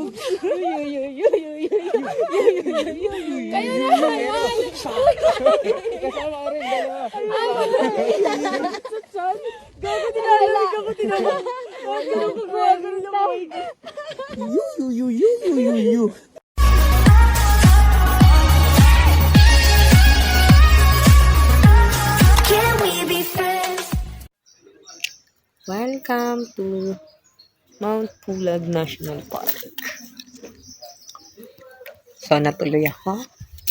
Kayo na yan! Kasama ka rin, dalawa. Gago tinala! Gago tinala! Gago tinala! You. Welcome to Mount Pulag National Park. So, natuloy ako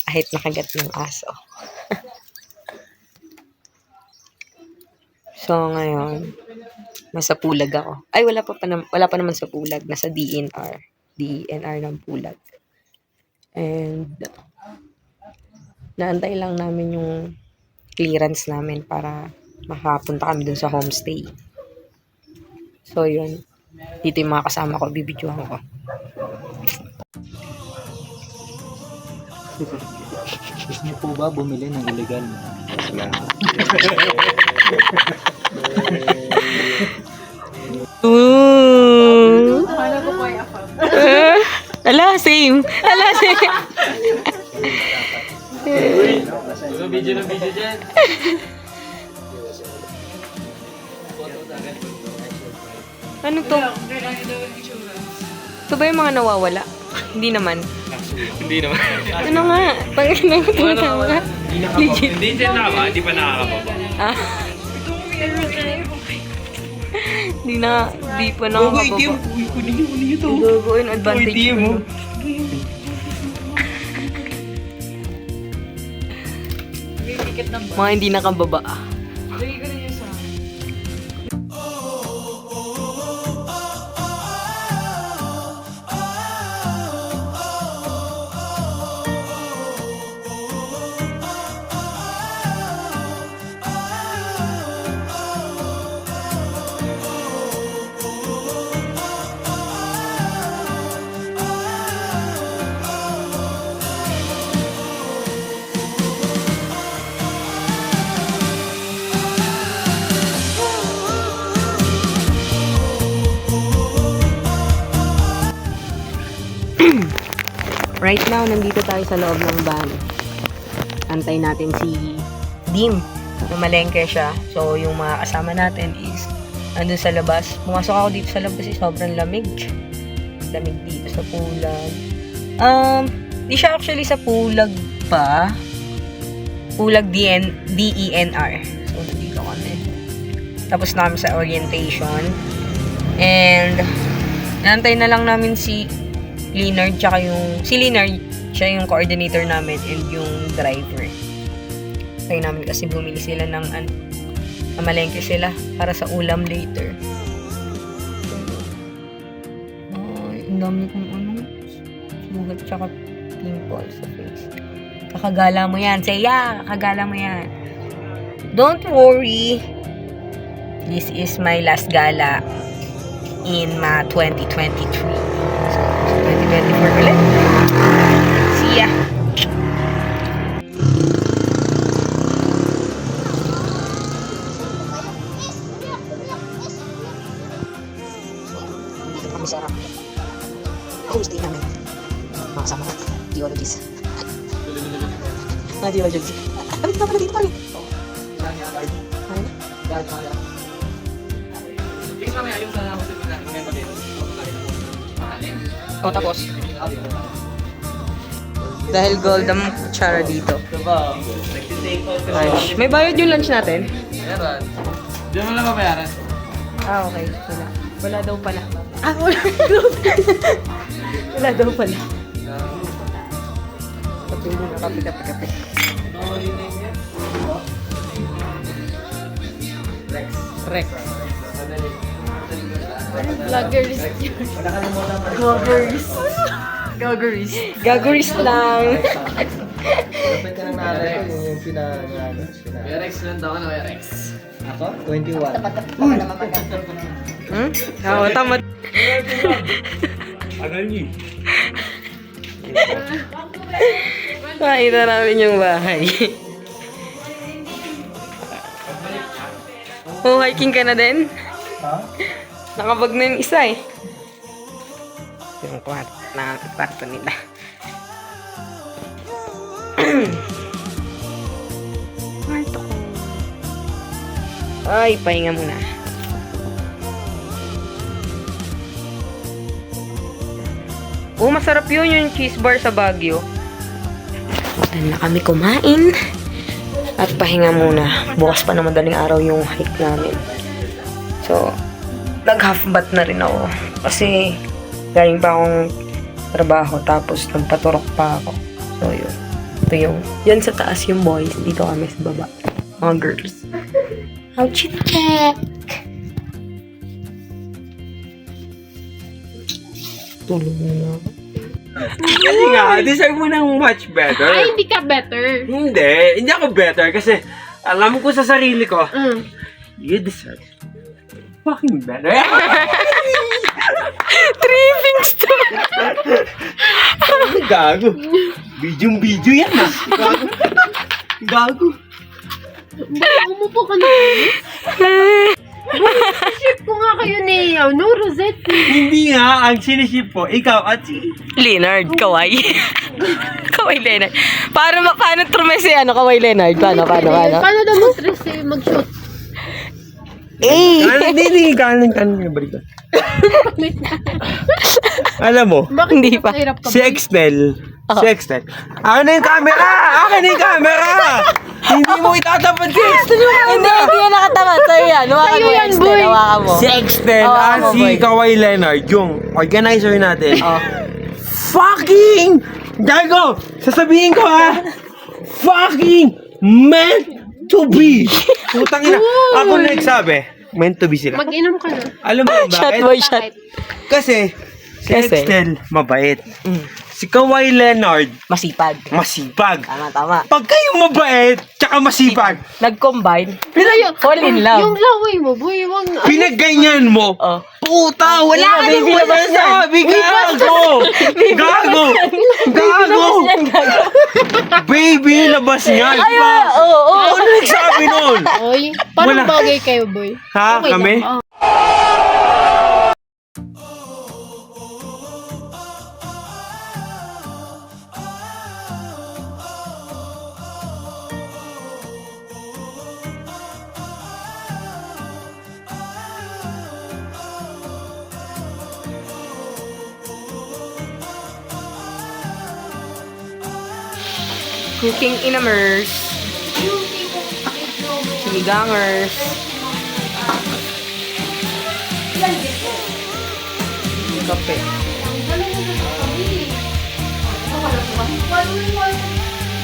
kahit nakagat ng aso. So, ngayon, nasa Pulag ako. Ay, wala pa naman sa Pulag. Nasa DNR. DNR ng Pulag. And, naantay lang namin yung clearance namin para makapunta kami dun sa homestay. So, yun. Dito yung mga kasama ko. Bibidyohan ko. Gusto niyo po ba bumili ng illegal? Paano ko po yung Ala, same. Video dyan. Ano to? Ito ba yung mga nawawala? Hindi naman. Hindi naman. Ano nga? Panginoon. Legit. Hindi dyan nakaba, hindi pa nakakababa. Ah. Di pa nakakababa. Kunin niyo to. Gagawin advantage mo. Mga hindi nakababa. Lagi ko rin yung sa Right now, nandito tayo sa loob ng van. Antay natin si Dim. Namalengke siya. So, yung mga kasama natin is andun sa labas. Pumasok ako dito sa labas, sobrang lamig. Lamig dito sa Pulag. Di siya actually sa Pulag pa. Pulag DENR. So, nandito kami. Tapos namin sa orientation. And, nantay na lang namin si Leonard, tsaka si Leonard, siya yung coordinator namin and yung driver. Kaya namin kasi bumili sila ng namalengke sila para sa ulam later. Ay, ang dami kong sugat tsaka pimples sa face. Kakagala mo yan. Say yeah, kakagala mo yan. Don't worry. This is my last gala in 2023. So, 2024 ulit. See ya! Dito kami sa homestay namin. Mga kasama ko, geologist. Mga geologist. Kami na pala dito kami. O, tapos. Dahil gold ang kutsara dito. Ay, may bayad yung lunch natin? Meron. Diyan mo lang mabayaran. Ah, okay. Wala daw pala. Ah, wala daw. Wala daw pala. Patuloy na kape. Rex. Gaggeries lang. Dapat ka nang naalala yung pinangalan. Rex lang daw na Rex. Ako? 21. Oo, tama. Agal niyo. Nakita namin yung bahay. Oh, hiking ka na din? Ha? Nakabag na yung isa eh. ang kwarto nila. Kwarto ko. Ay, pahinga muna. Oh, masarap yun yung cheese bar sa Baguio. Dahil na kami kumain. At pahinga muna. Bukas pa na madaling araw yung hike namin. So, nag-half bath na rin ako. Kasi, galing pa akong trabaho. Tapos, nagpaturok pa ako. So, yun. Ito yung, yan sa taas yung boys. Dito kami sa baba. Mga girls. How you check? Tulog na ako. Kasi nga, deserve mo ng much better. Ay, hindi ka better. Hindi ako better kasi alam ko sa sarili ko, you deserve fucking better. Tripping stuff! Gago. Video yan ah. Gago. Umupo ka na. Ship ko nga kayo ni, Rosette. Hindi nga, ang siniship po, ikaw at si... Leonard, kaway. Kaway Leonard. Paano trumesi kaway Leonard? Paano? Paano daw mag-stress mag-shoot? Eh! Hindi, kanan yung balikan. Alam mo, Bakit Hindi pa. hirap ka si ba? Extel. Akin na yung camera! Hindi mo itatapat si Extel. Hindi yan nakatamat. Sa'yo yan. Hawakan Sa'yo mo yan, yan, boy. hawakan mo. Si Extel Oo, at ako, si boy. Kawhi Leonard, yung organizer natin. Oh. Fucking! Gago! Sasabihin ko ha! Fucking meant to be! Putang ina. Ako na nagsabi, meant to be sila. Mag-inom ka na. Alam mo ba Shot bakit? boy, shot. Kasi, si Kasi? Extel, mabait. Mm. Si Kawhi Leonard, Masipag. masipag. Tama. Pag kayo mabait, tsaka masipag, Nag-combine. Pero Fall in love. Yung laway mo, boy, wag na. pinagganyan mo, Oh. puta, wala ka nang baby labas yan. masasabi, gago! Gago! Gago! Yan, gago. Baby, labas niyan! Ay, oo. Ano nagsabi nun? Oy, parang Wala. bagay kayo, boy. Ha? Okay Kami? lang. Cooking in immerse. Sinigangers. Kape.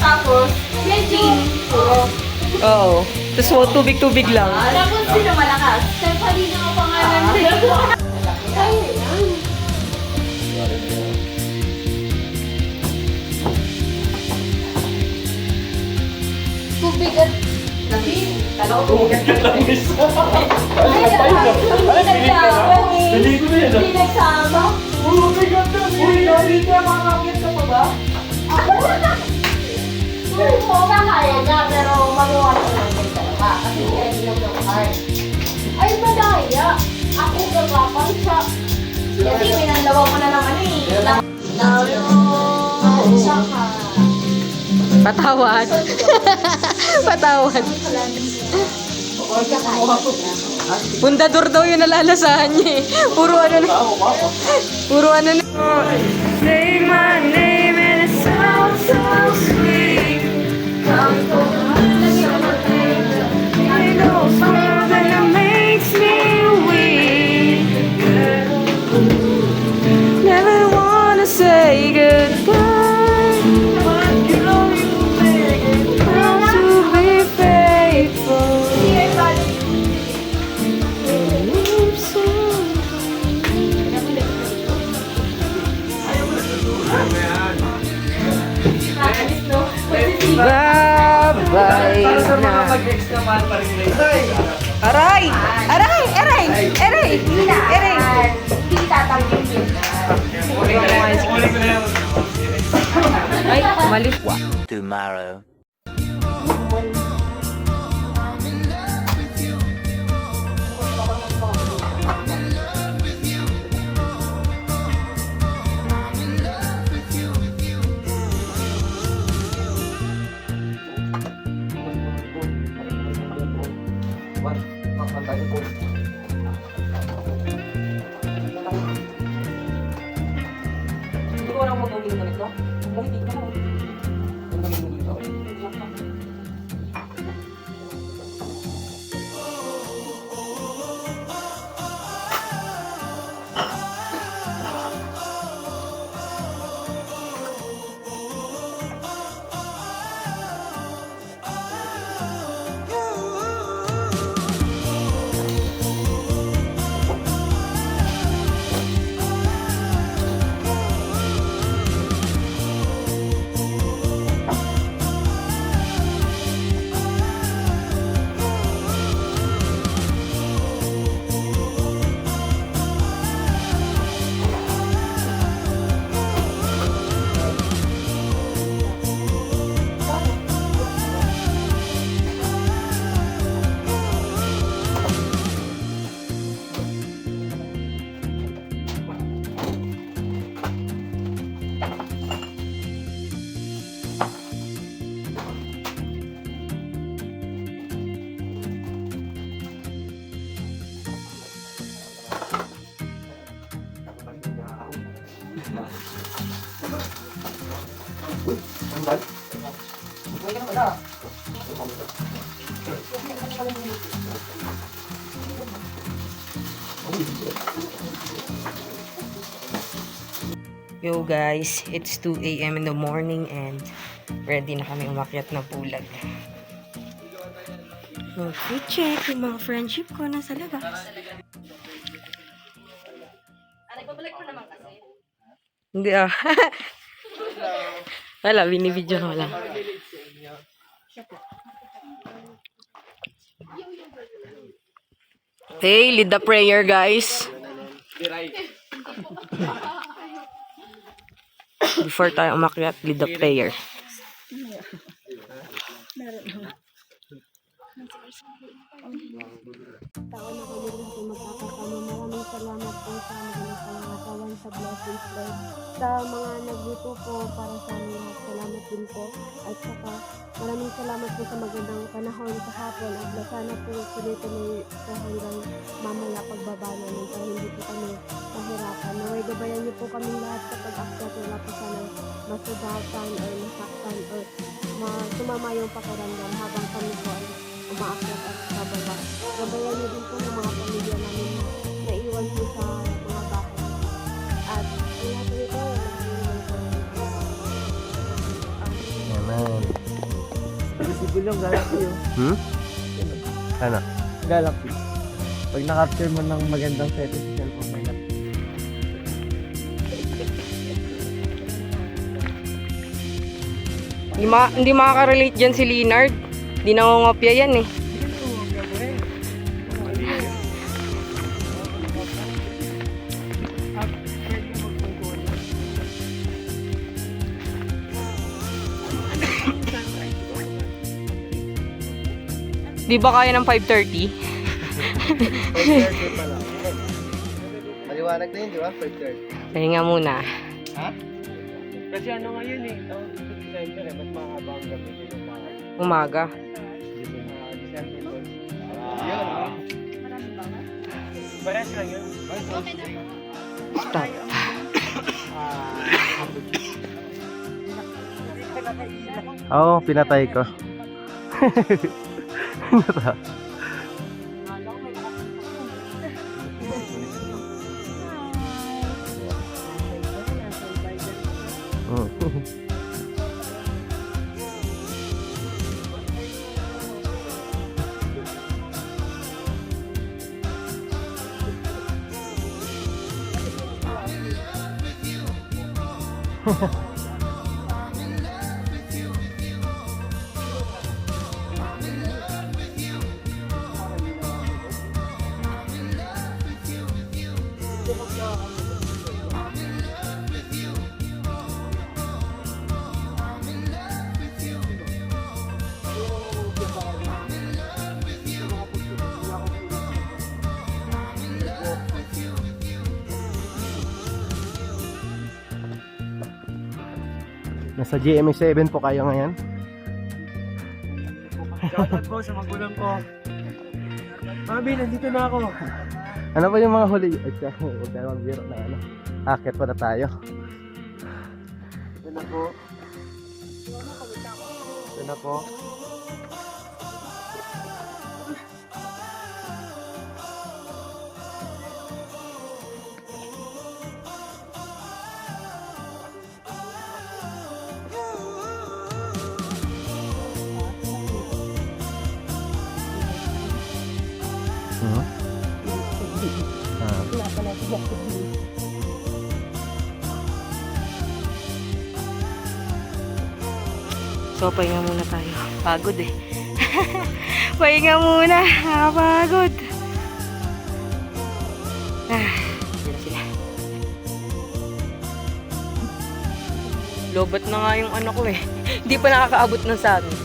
Tapos, medyo. Oo. Tapos tubig-tubig lang. Tapos, sino malakas? Stephanie na ang pangalan nila. Ay, tubig at labing. Hindi nagsama. Oo, kaya niya, pero magawa ko lang yung dalawa. Kasi hindi lang yung card. Ay, madaya. Ako gagapang siya. Kasi minandawa ko na naman eh. Saka. Patawad. Patawad. Bundador daw yung nalalasahan niya eh. Puro ano na. Say my name and it sounds so sweet. I know something that makes me weak. Never wanna say goodbye. But you know you make it. Proud to be faithful. Bye-bye na. Aray! Aray! Aray! Aray! Aray! Hindi tatangin yun. Ay, umalis. Tomorrow. ako mag-uwi ng ganito. Gamitin ka mo. Gamitin mo dito. Yo guys, it's 2 a.m. in the morning and ready na kami umakyat na bulag. Okay, check yung mga friendship ko nasa labas. Nagbabalik ko naman kasi. Hindi ah. Wala, binibidyo ko lang. Hey, lead the prayer guys. Before tayo umakyat, lead the prayer. Taon na kami dito magkakasama. Maraming salamat po sa mga pangatawan sa blessings, Lord. Sa mga nagluto po para sa amin, salamat din po. At saka maraming salamat po sa magandang panahon sa hapon. At sana po tuloy-tuloy po hanggang mamaya pagbaba namin para hindi po kami mahirapan. Naway gabayan niyo po kami lahat sa pag-akyat. Wala po sana masugatan o masaktan o sumama yung pakiramdam habang kami po ay umaakyat at bababa. Gabayan niyo din po ng mga pamilya namin na naiwan po sa mga bahay. At lahat nito, Amen. Visible yung galaxy yun. Ano? Galaxy. Pag na-capture mo ng magandang setting sa cellphone, may galaxy. Hindi makaka-relate dyan si Leonard. Hindi nangungopya yan eh. Di ba kaya ng 5:30? Maliwanag na yun, di ba? 5:30. Pahinga muna. Ha? Kasi ano ngayon eh, tawag dito December eh, mas mahaba ang gabi dito pa. Umaga. December 12. Yun, ah. Parehas lang yun. Stop. Oo, pinatay ko. Nasa GMA7 po kayo ngayon. Shoutout po sa magulang ko. Mami, nandito na ako. Ano ba yung mga huli? Huwag tayo magbiro na ano. Akit pa na tayo. Ito na po. Ito na po. Wala pala si Jacob. So, pahinga muna tayo. Pagod eh. Pahinga muna. Nakapagod. Yan sila. Lobat na nga yung ano ko eh. Hindi pa nakakaabot ng sa amin.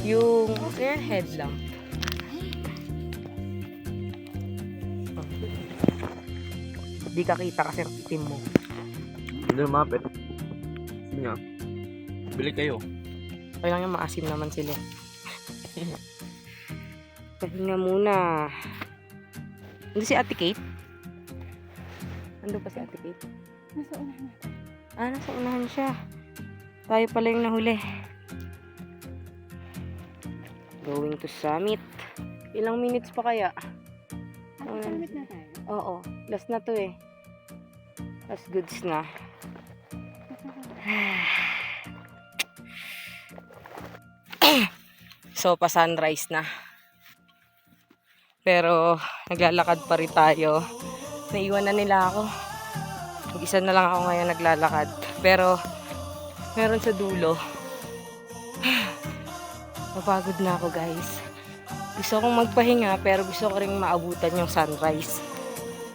Yung head lang. Di ka kita kasi ang itim mo. Hindi lumapit. Sige nga. Bili kayo. Kaya lang yung maasim naman sila. Pahinga muna. Hindi si Ate Kate? Ando pa si Ate Kate? Nasa unahan natin. Nasa unahan siya. Tayo pala yung nahuli. Going to summit. Ilang minutes pa kaya? Summit na tayo. Oo. Last na to eh. Last goods na. So, pa-sunrise na. Pero, naglalakad pa rin tayo. Naiwan na nila ako. Mag-isa na lang ako ngayon naglalakad. Pero, meron sa dulo. Napagod na ako, guys. Gusto kong magpahinga, pero gusto ko rin maabutan yung sunrise.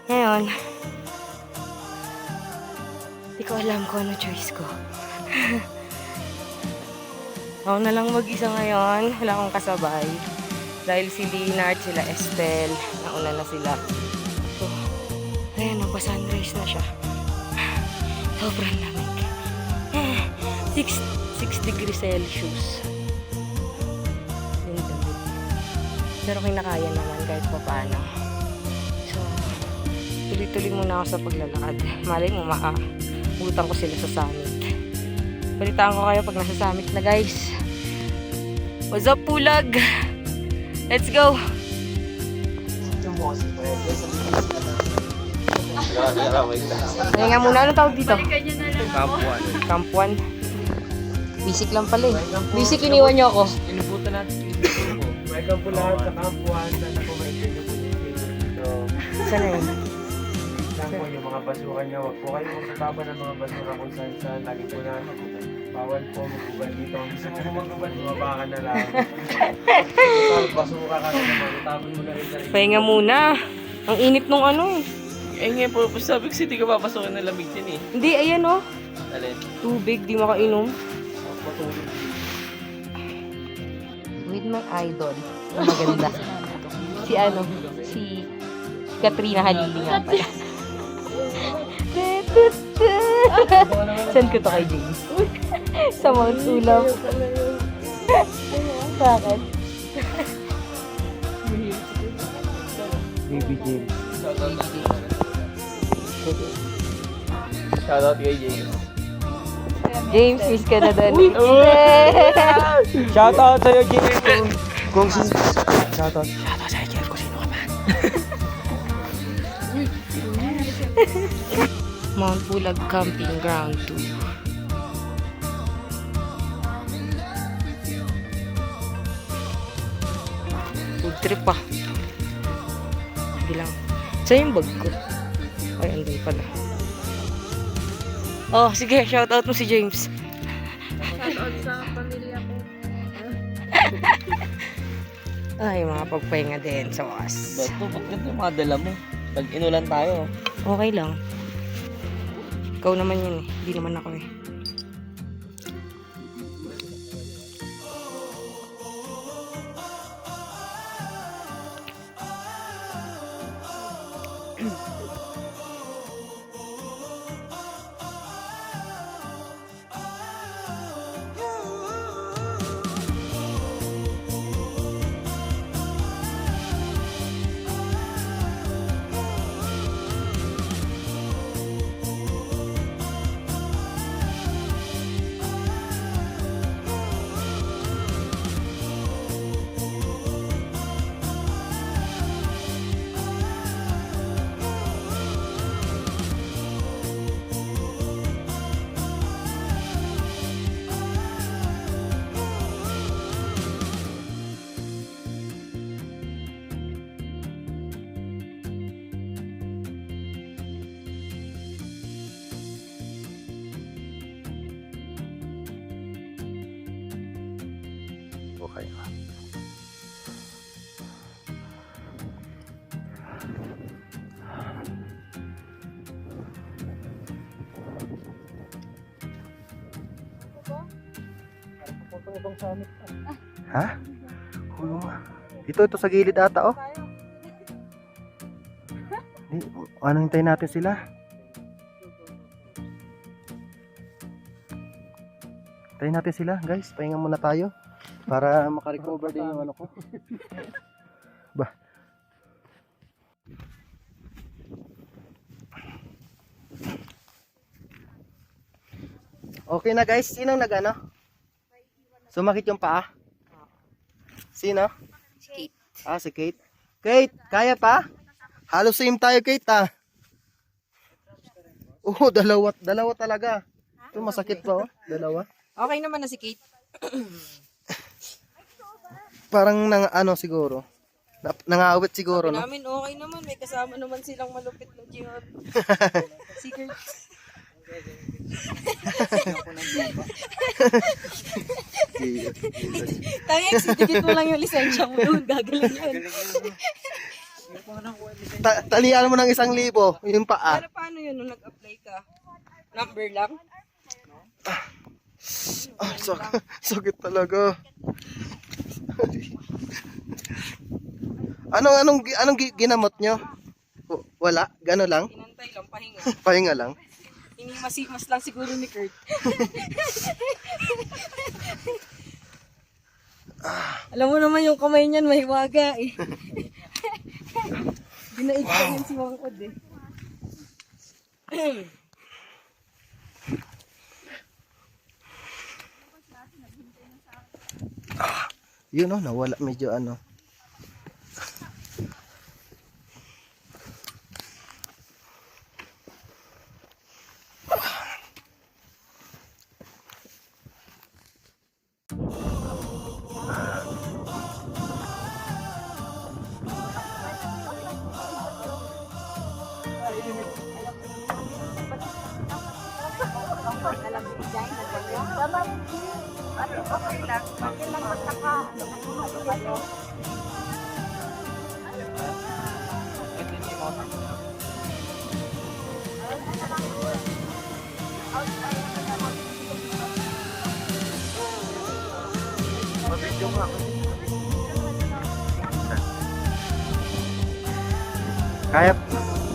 Ngayon, hindi ko alam kung ano choice ko. Ako na lang mag-isa ngayon. Wala akong kasabay. Dahil si Leonard, sila Estel, nauna na sila. So, ayun, nagpa-sunrise na siya. Sobrang lamig. 6 degrees Celsius. Yung lamig. Pero kinakaya naman kahit pa paano. So, tuloy-tuloy muna ako sa paglalakad. Malay mo, maabutan ko sila sa summit. Balitaan ko kayo pag nasa summit na, guys. What's up, Pulag? Let's go! Kaya nga muna, anong tawag dito? Kampuan. Kampuan. Basic lang pala eh. Basic, iniwan niyo ako. Inubutan natin yung grupo. Welcome po lahat sa Kampuan. Sana po maintain niyo po dito. Saan na yun? Lang po yung mga basukan niya. Huwag po kayo magtatapan ng mga basura kung saan. Lagi po na bawal po magubad dito. Kung gusto mo magubad, bumabakan na lang. Basuka ka na naman. Tapon mo na rin sa rin. Pahinga muna. Ang init nung ano eh. Eh nga po, sabi ko hindi ka papasukin ng lamig din eh. Hindi, ayan oh. Alin? Tubig, di makainom. Matulog. With my idol. Ang maganda. Si ano? Si Katrina Halili nga pala. Send ko to kay James. Sa Mount Sulap. Bakit? Baby James. Shoutout kay James. James, miss ka na doon. Shoutout sa'yo, James. Kung si... Shoutout sa'yo, James. Kung sino ka ba? Mount Pulag Camping Ground 2. Food trip pa. Bilang. Saan yung bag ko? Ay, andun pala. Oh, sige, shoutout mo si James. Shoutout sa pamilya ko. Ay, mga pagpahinga din sa wakas. Ba't po, ba't ganito yung mga dala mo? Pag inulan tayo. Okay lang. Ikaw naman yun eh. Hindi naman ako eh. Okay. Ha? Oo nga. Ito sa gilid ata, oh. Ano, hintayin natin sila? Hintayin natin sila, guys. Pahinga muna tayo. Para makarecover din yung ano ko. Ba. Okay na, guys. Sinong nag-ano? Sumakit yung paa? Sino? Si Kate. Ah, si Kate. Kate, kaya pa? Halos same tayo, Kate, ah. Oo, dalawa talaga. Ito masakit pa, oh. Dalawa. Okay naman na si Kate. Parang ano siguro. Nangawit siguro, no? Namin okay naman. May kasama naman silang malupit na gym. Si Kurt. Tanging, sidikit mo lang yung lisensya mo doon. Gagaling yan. Talian mo ng 1,000, yung paa. Pero paano yun nung nag-apply ka? Number lang? Ah, sakit talaga. Anong ginamot nyo? Wala? Gano lang? Inantay lang, pahinga. Pahinga lang? Inimasimas lang siguro ni Kurt. Alam mo naman yung kamay niyan, mahiwaga eh. Dinaig pa yun si Wangkod eh. Yun, oh, nawala medyo ano.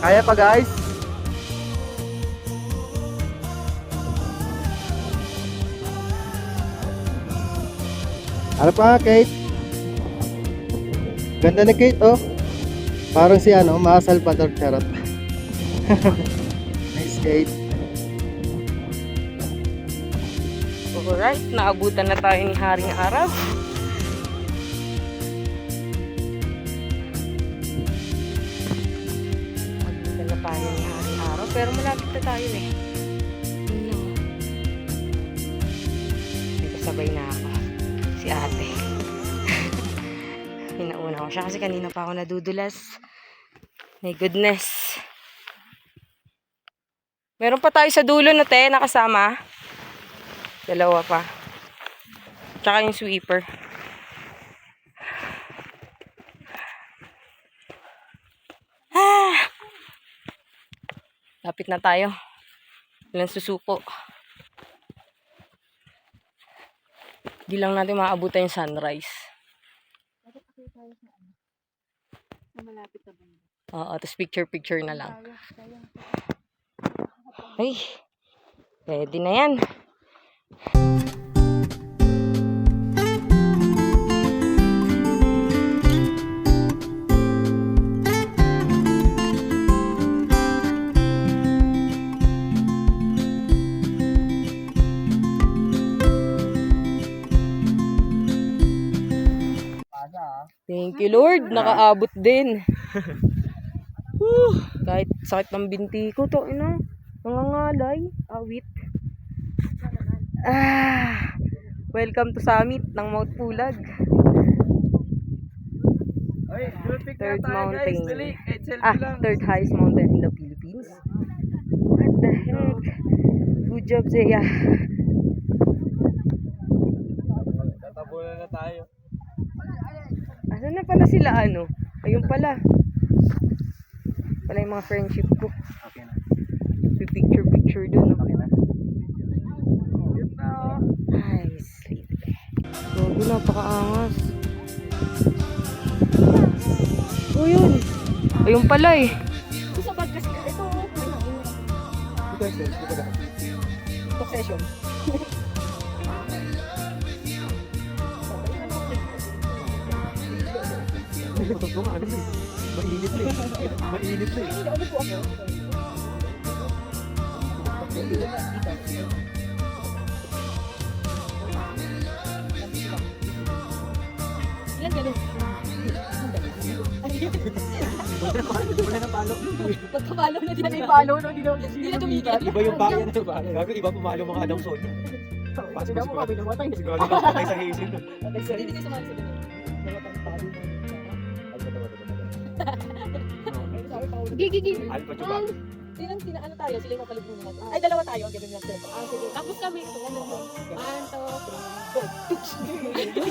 Kaya pa, guys? Ano pa, Kate? Ganda ni Kate, oh. Parang si ano, Ma Salvador Charot. Nice, Kate. Alright, naabutan na tayo ni Haring Araw. Naabutan na tayo ni Haring Araw, pero malapit na tayo eh. Ano? May kasabay na ako. Si ate. Hinauna ko siya kasi kanina pa ako nadudulas. My goodness. Meron pa tayo sa dulo no, te, nakasama. Dalawa pa. Tsaka yung sweeper. Lapit na tayo. Ilang susuko. Di lang natin maabutan yung sunrise. Oo, tapos picture-picture na lang. Ay, ready na yan. Thank you, Lord. Nakaabot din. Kahit sakit ng binti ko to, nangangalay, awit. Welcome to summit ng Mount Pulag. Third mountain. Third highest mountain in the Philippines. What the heck? Good job, Zaya. Tatabunan na tayo. Saan na pala sila ano? Ayun pala. Pala yung mga friendship ko. Okay na. Picture dun. Okay na. Ay, sleep. Gogo, napakaangas. Oh, yun. Ayun pala eh. Ito sa bag kasi. Ito. Talk session. Mainit na eh. Ilan ganun? Wala na palo. Pagkapalo na din. May palo na din. Hindi na tumigil. Iba yung bayan na palo. Gago, iba pumalo mga Adamson. Pasok mo kami namatay. Siguro na patay sa hazel. Hindi kayo sumali sa ganun. Gigi. Alpa Chupa. Ano tayo? Sila yung makalugin natin. Ay, dalawa tayo. Ganun lang sila. Ah, sige. Tapos kami. Ganun mo. 1, 2, 3, go.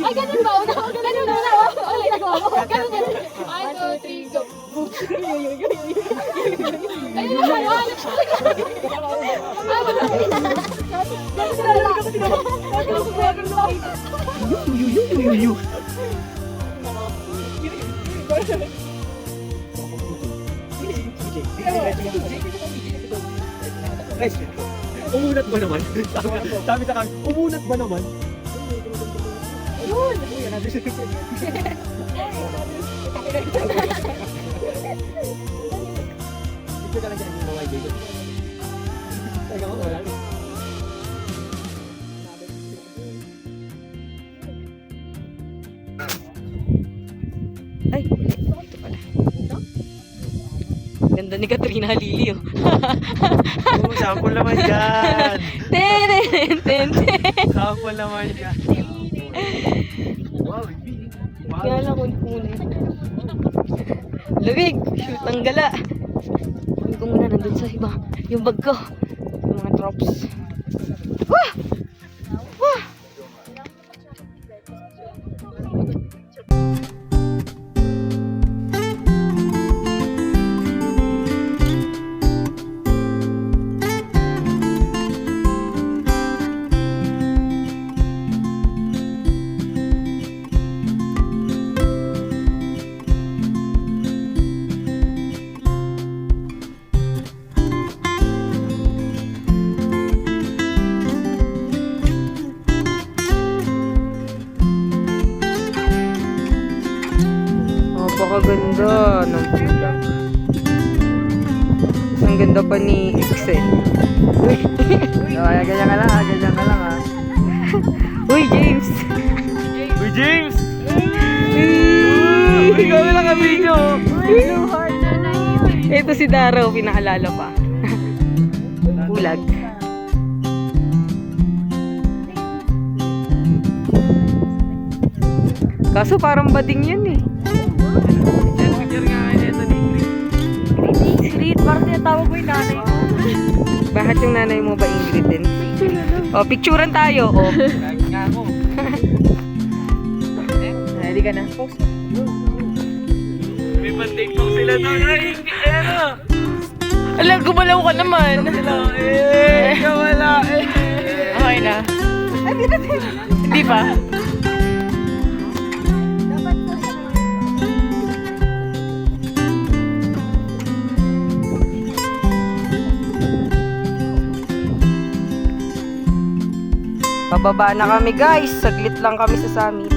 Ay, ganun ba? Ganun na. Okay, go. Ganun. 1, 2, 3, go. Ayun na. Guys, umunat ba naman? Sabi sa kami, umunat ba naman? Ayun! Ito ka lang dyan yung mga idea. Teka mo, wala. Ay, ito pala. Ganda ni Katrina Halili, oh. Oo, sample naman yan! Ten. Sample naman yan! Wow, Kaya lang kung kunin. Lamig! Shoot ang gala! Kunin ko muna nandun sa iba. Yung bag ko. Yung mga drops. Wah! Wah! Napakaganda ng vlog. Ang ganda pa ni Excel. Uy! ganyan ka lang ha. Uy, James! Uy, James! Uy, kami lang ang video! Ito si Daro, pinaalala pa. Bulag. Kaso parang bading yun eh. Picture nga ito ni Ingrid, parang tinatawag mo yung nanay mo. Bakit yung nanay mo ba Ingrid din? O, picturean tayo. O. Lagi nga ako. Ready ka na? May pan-take talk sila doon. Ay, ano? Alam, gumalaw ka naman. Wala eh. Okay na. Hindi pa? Pababa na kami guys. Saglit lang kami sa summit.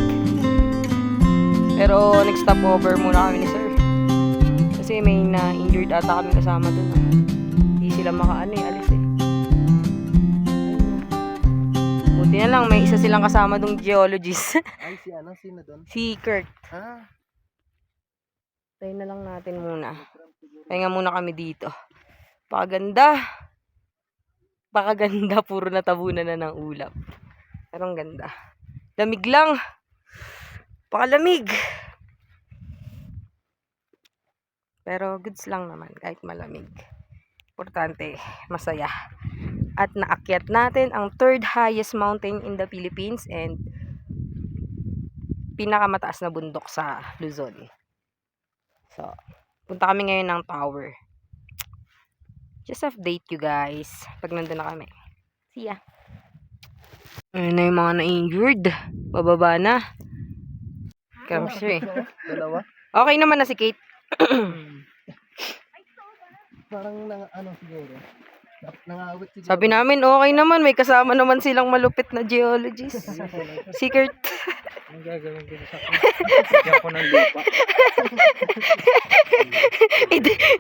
Pero next stopover muna kami ni sir. Kasi may na-injured ata kami kasama dun. Hindi sila makaano eh. Alis eh. Buti na lang may isa silang kasama dong geologist. Ay, si ano? Sino doon? Si Kurt. Ah. Tayo na lang natin muna. Pahinga muna kami dito. Pakaganda. Pakaganda. Puro natabunan na ng ulap. Pero ang ganda. Lamig lang. Pakalamig. Pero goods lang naman. Kahit malamig. Importante. Masaya. At naakyat natin ang third highest mountain in the Philippines. And pinakamataas na bundok sa Luzon. So, punta kami ngayon ng tower. Just update you guys pag nandun na kami. See ya. Ayun na yung mga na-injured. Bababa na. Kasi Dalawa? okay naman na si Kate. Parang siguro. Nangawit siguro. Sabi namin okay naman. May kasama naman silang malupit na geologist. Si Kurt. Ang gagawin ko sa akin? Bigyan ko ng lupa.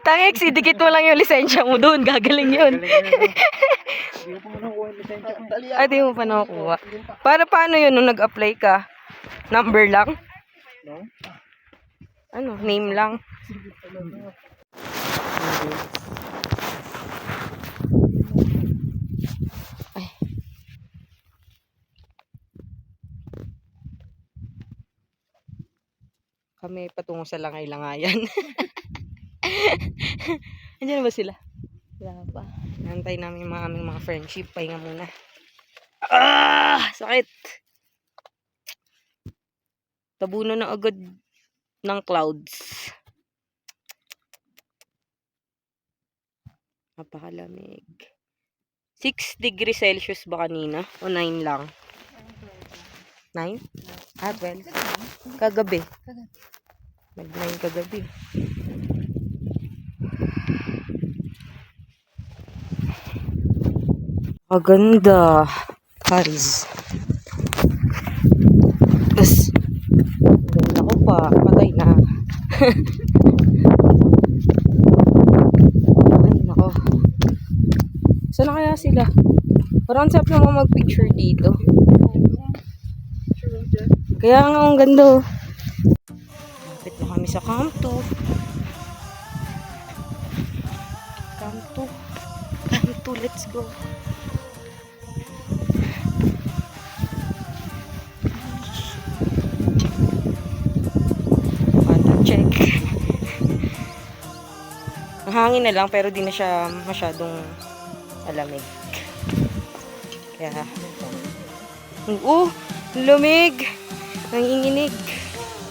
Tangix, idikit mo lang yung lisensya mo doon. Gagaling yun. Hindi ko pa nakuha yung lisensya ko. Ay, di mo pa nakukuha. Paano yun nung nag-apply ka? Number lang? No? Ano? Name lang? Ay. Kami patungo sa Langay-Langayan. Andiyan na ba sila? Wala pa. Nantay namin yung aming mga friendship. Pahinga muna. Sakit! Tabuno na agad ng clouds. Napakalamig. 6 degrees Celsius ba kanina? O 9 lang? 9? 12. Kagabi. Nag-9 kagabi. Maganda. Paris. Tapos, ganda ko pa. Patay na. Ay, nako. Saan na kaya sila? Parang sarap naman mag-picture dito. Kaya nga, ang ganda. Lapit na kami sa Camp 2. Camp 2. Camp 2, let's go. Check. Ang hangin na lang pero di na siya masyadong malamig. Kaya lamig. Nanginginig.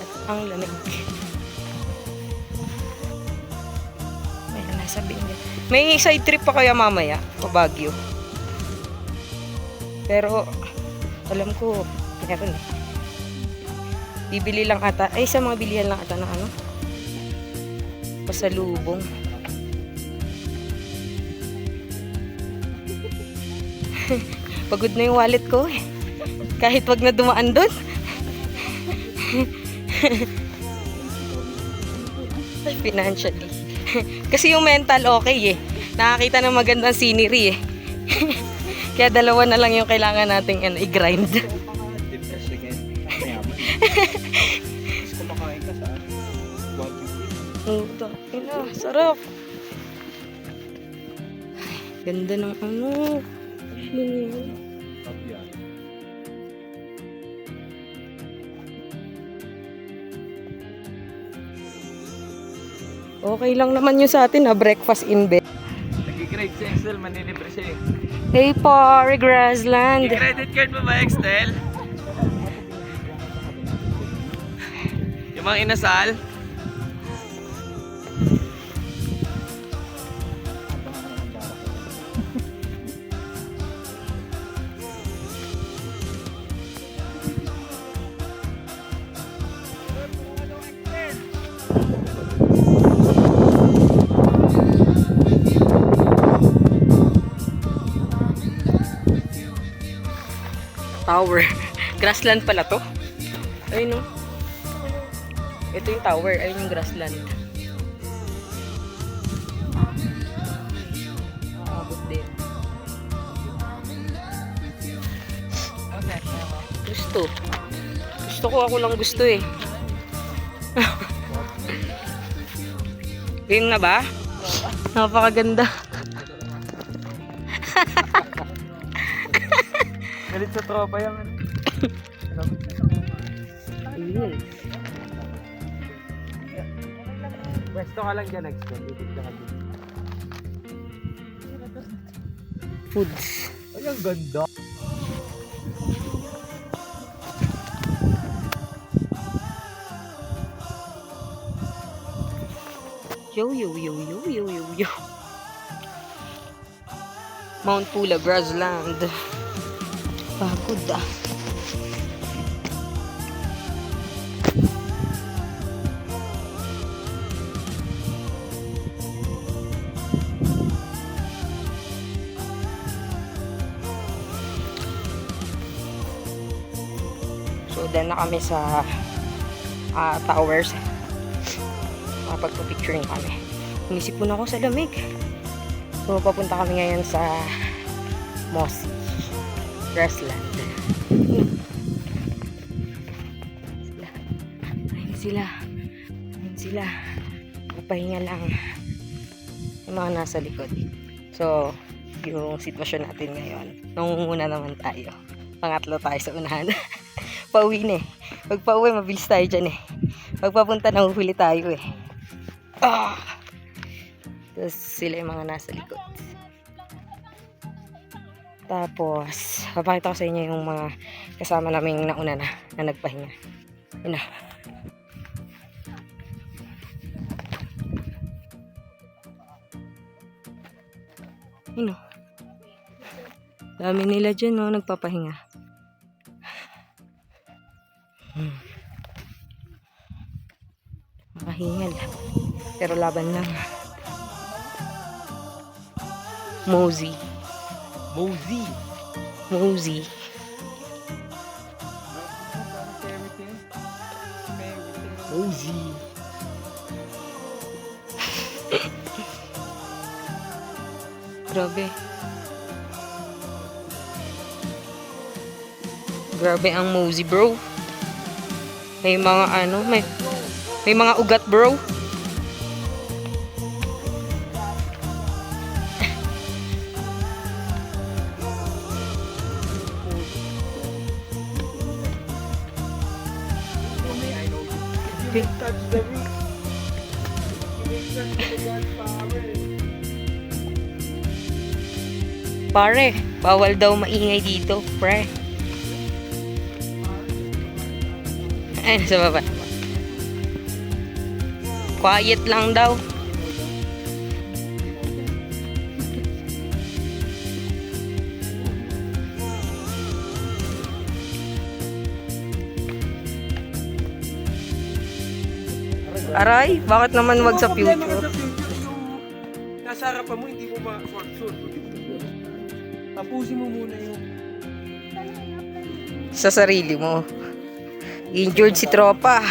At ang lamig. May nasabihin niya. May side trip pa kaya mamaya o Baguio. Pero alam ko meron eh. Bibili lang ata. Ay, sa mga bilihan lang ata ng ano. Pasalubong. Pagod na yung wallet ko eh. Kahit wag na dumaan doon. Financially. Kasi yung mental okay eh. Nakakita ng magandang scenery eh. Kaya dalawa na lang yung kailangan nating i-grind. Mas kumakain ka sa Sarap. Ganda ng ano. Okay lang naman yun sa atin breakfast in bed. Nag-grade si Excel, manilibre siya eh. Hey pare, Grassland. Credit card mo ba, Excel? Yung mga inasal? Tower. Grassland pala to. Ayun no. Ito yung tower. Ayun yung grassland. Abot din. Gusto. Gusto ko, ako lang gusto eh. Game na ba? Napakaganda. Galit sa tropa yan. Ayun. Pwesto ka lang dyan, Excel. Dito ka dyan. Foods. Ay, ang ganda. Yo, yo, yo, yo, yo, yo, yo. Mount Pula, Grassland. Pagod ah. So, done na kami sa towers. Makapagpa-picture na kami. Umisipon ako sa lamig. So, papunta kami ngayon sa Mossy Grassland. Ayun sila. Ayun sila. Papahinga lang. Yung mga nasa likod. So, yung sitwasyon natin ngayon. Nangunguna naman tayo. Pangatlo tayo sa unahan. Pauwi na eh. Pag pauwi, mabilis tayo dyan eh. Pag papunta, nahuhuli tayo eh. Tapos sila yung mga nasa likod. Tapos, papakita ko sa inyo yung mga kasama naming nauna na nagpahinga. Yun na. Yun o. Dami nila dyan o, nagpapahinga. Makahingal. Pero laban lang. Mosey. Mosey. Mosey. Mosey. Grabe. Grabe ang Mosey, bro. May mga ano, may mga ugat, bro. Pare, bawal daw maingay dito, pre. Ay, nasa baba. Quiet lang daw. Aray, bakit naman wag sa future? Nasa harapan mo, hindi mo ma-short. Tapusin mo muna yung... Sa sarili mo. Injured si tropa.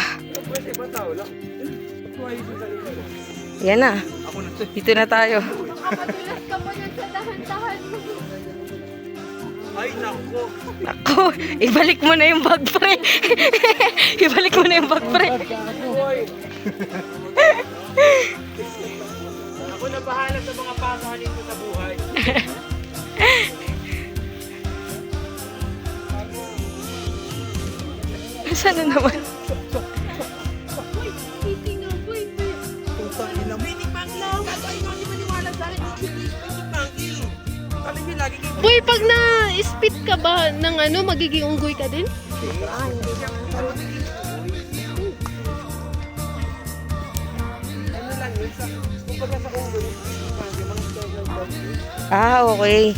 Pwede ba tao lang? Tuwayos yung sarili ko. Yan na. Ako na. Dito na tayo. Nakapatulas ka pa dyan sa dahan-dahan mo. Ay, nako. Ako, ibalik mo na yung bag, pre. Ibalik mo na yung bag, pre. Ako na bahala sa mga pasanin ko sa buhay. Saan na naman? Boy, pag na-spit ka ba ng ano, magiging unggoy ka din? Ah, okay.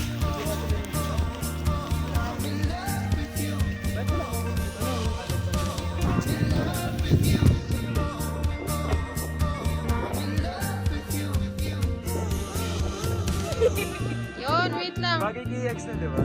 Yun, wait lang. Bagay kay X na, di ba?